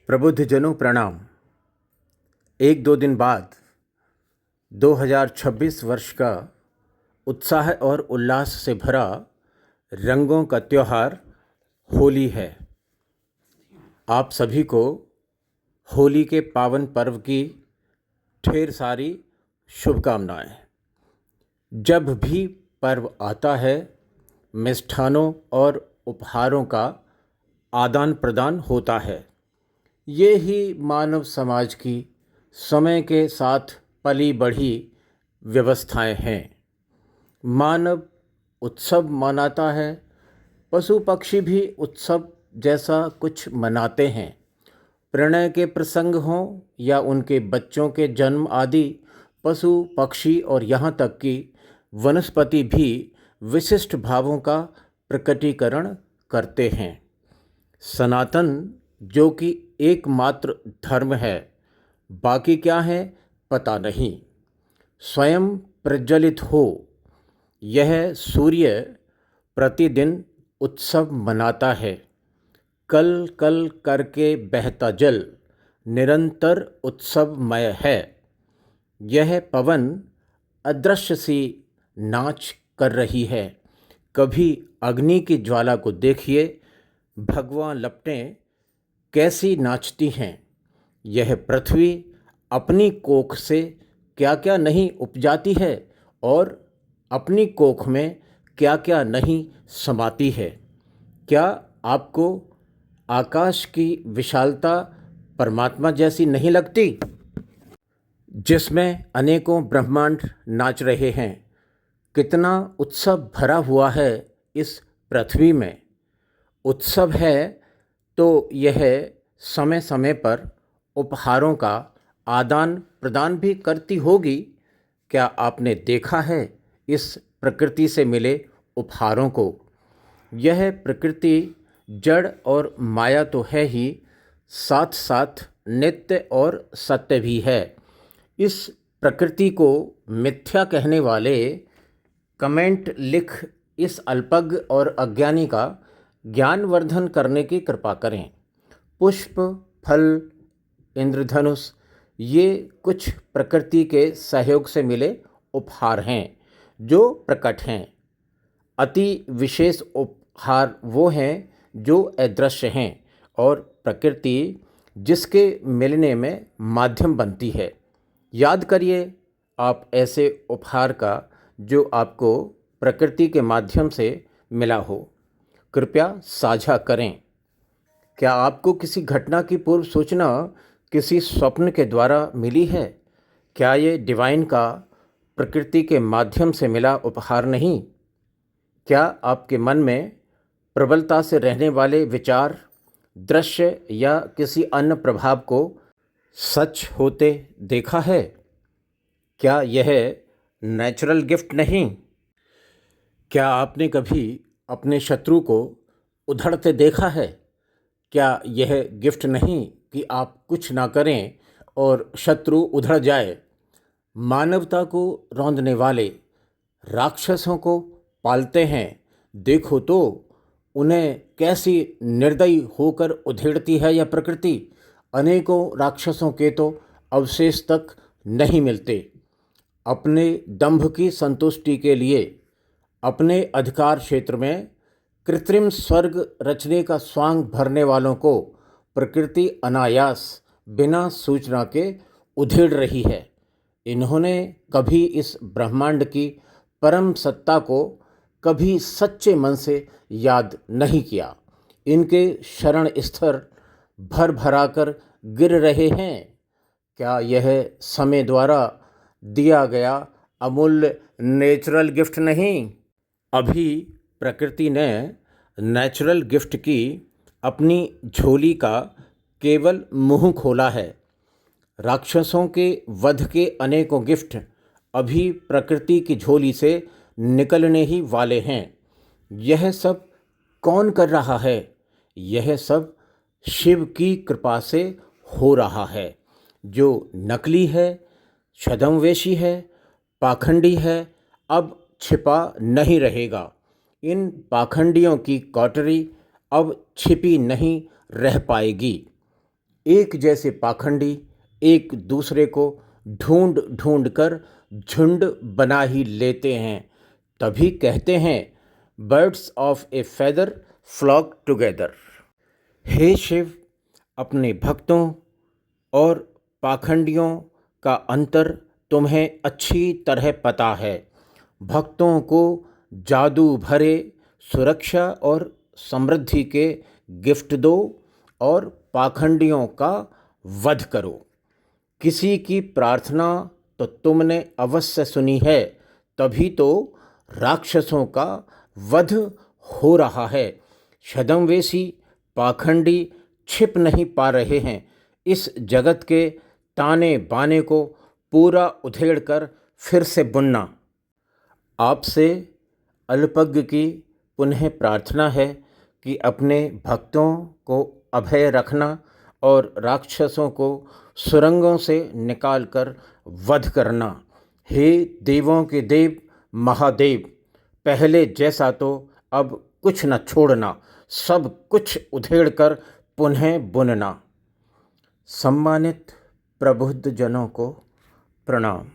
प्रबुद्धजनों प्रणाम। एक दो दिन बाद 2026 वर्ष का उत्साह और उल्लास से भरा रंगों का त्यौहार होली है। आप सभी को होली के पावन पर्व की ढेर सारी शुभकामनाएं। जब भी पर्व आता है, मिष्ठानों और उपहारों का आदान प्रदान होता है। ये ही मानव समाज की समय के साथ पली बढ़ी व्यवस्थाएं हैं। मानव उत्सव मनाता है, पशु पक्षी भी उत्सव जैसा कुछ मनाते हैं। प्रणय के प्रसंग हों या उनके बच्चों के जन्म आदि, पशु पक्षी और यहाँ तक कि वनस्पति भी विशिष्ट भावों का प्रकटीकरण करते हैं। सनातन जो कि एकमात्र धर्म है, बाकी क्या है पता नहीं, स्वयं प्रज्वलित हो। यह सूर्य प्रतिदिन उत्सव मनाता है। कल कल करके बहता जल निरंतर उत्सवमय है। यह पवन अदृश्य सी नाच कर रही है। कभी अग्नि की ज्वाला को देखिए, भगवा लपटें कैसी नाचती हैं। यह पृथ्वी अपनी कोख से क्या क्या नहीं उपजाती है और अपनी कोख में क्या क्या नहीं समाती है। क्या आपको आकाश की विशालता परमात्मा जैसी नहीं लगती, जिसमें अनेकों ब्रह्मांड नाच रहे हैं? कितना उत्सव भरा हुआ है इस पृथ्वी में। उत्सव है तो यह समय समय पर उपहारों का आदान प्रदान भी करती होगी। क्या आपने देखा है इस प्रकृति से मिले उपहारों को? यह प्रकृति जड़ और माया तो है ही, साथ साथ नित्य और सत्य भी है। इस प्रकृति को मिथ्या कहने वाले कमेंट लिख इस अल्पज्ञ और अज्ञानी का ज्ञानवर्धन करने की कृपा करें। पुष्प, फल, इंद्रधनुष ये कुछ प्रकृति के सहयोग से मिले उपहार हैं जो प्रकट हैं। अति विशेष उपहार वो हैं जो अदृश्य हैं और प्रकृति जिसके मिलने में माध्यम बनती है। याद करिए आप ऐसे उपहार का जो आपको प्रकृति के माध्यम से मिला हो। कृपया साझा करें। क्या आपको किसी घटना की पूर्व सूचना किसी स्वप्न के द्वारा मिली है? क्या ये डिवाइन का प्रकृति के माध्यम से मिला उपहार नहीं? क्या आपके मन में प्रबलता से रहने वाले विचार, दृश्य या किसी अन्य प्रभाव को सच होते देखा है? क्या यह नेचुरल गिफ्ट नहीं? क्या आपने कभी अपने शत्रु को उधड़ते देखा है? क्या यह गिफ्ट नहीं कि आप कुछ ना करें और शत्रु उधड़ जाए? मानवता को रौंदने वाले राक्षसों को पालते हैं, देखो तो उन्हें कैसी निर्दयी होकर उधेड़ती है यह प्रकृति। अनेकों राक्षसों के तो अवशेष तक नहीं मिलते। अपने दंभ की संतुष्टि के लिए अपने अधिकार क्षेत्र में कृत्रिम स्वर्ग रचने का स्वांग भरने वालों को प्रकृति अनायास बिना सूचना के उधेड़ रही है। इन्होंने कभी इस ब्रह्मांड की परम सत्ता को कभी सच्चे मन से याद नहीं किया। इनके शरण स्तर भर भरा कर गिर रहे हैं। क्या यह समय द्वारा दिया गया अमूल्य नेचुरल गिफ्ट नहीं? अभी प्रकृति ने नेचुरल गिफ्ट की अपनी झोली का केवल मुंह खोला है। राक्षसों के वध के अनेकों गिफ्ट अभी प्रकृति की झोली से निकलने ही वाले हैं। यह सब कौन कर रहा है? यह सब शिव की कृपा से हो रहा है। जो नकली है, छद्मवेशी है, पाखंडी है, अब छिपा नहीं रहेगा। इन पाखंडियों की कौटरी अब छिपी नहीं रह पाएगी। एक जैसे पाखंडी एक दूसरे को ढूंढ ढूंढ कर झुंड बना ही लेते हैं। तभी कहते हैं birds of a feather flock together. हे शिव, अपने भक्तों और पाखंडियों का अंतर तुम्हें अच्छी तरह पता है। भक्तों को जादू भरे सुरक्षा और समृद्धि के गिफ्ट दो और पाखंडियों का वध करो। किसी की प्रार्थना तो तुमने अवश्य सुनी है, तभी तो राक्षसों का वध हो रहा है। छद्मवेशी पाखंडी छिप नहीं पा रहे हैं। इस जगत के ताने बाने को पूरा उधेड़ कर फिर से बुनना। आपसे अल्पज्ञ की पुनः प्रार्थना है कि अपने भक्तों को अभय रखना और राक्षसों को सुरंगों से निकालकर वध करना। हे देवों के देव महादेव, पहले जैसा तो अब कुछ न छोड़ना, सब कुछ उधेड़ कर पुनः बुनना। सम्मानित प्रबुद्ध जनों को प्रणाम।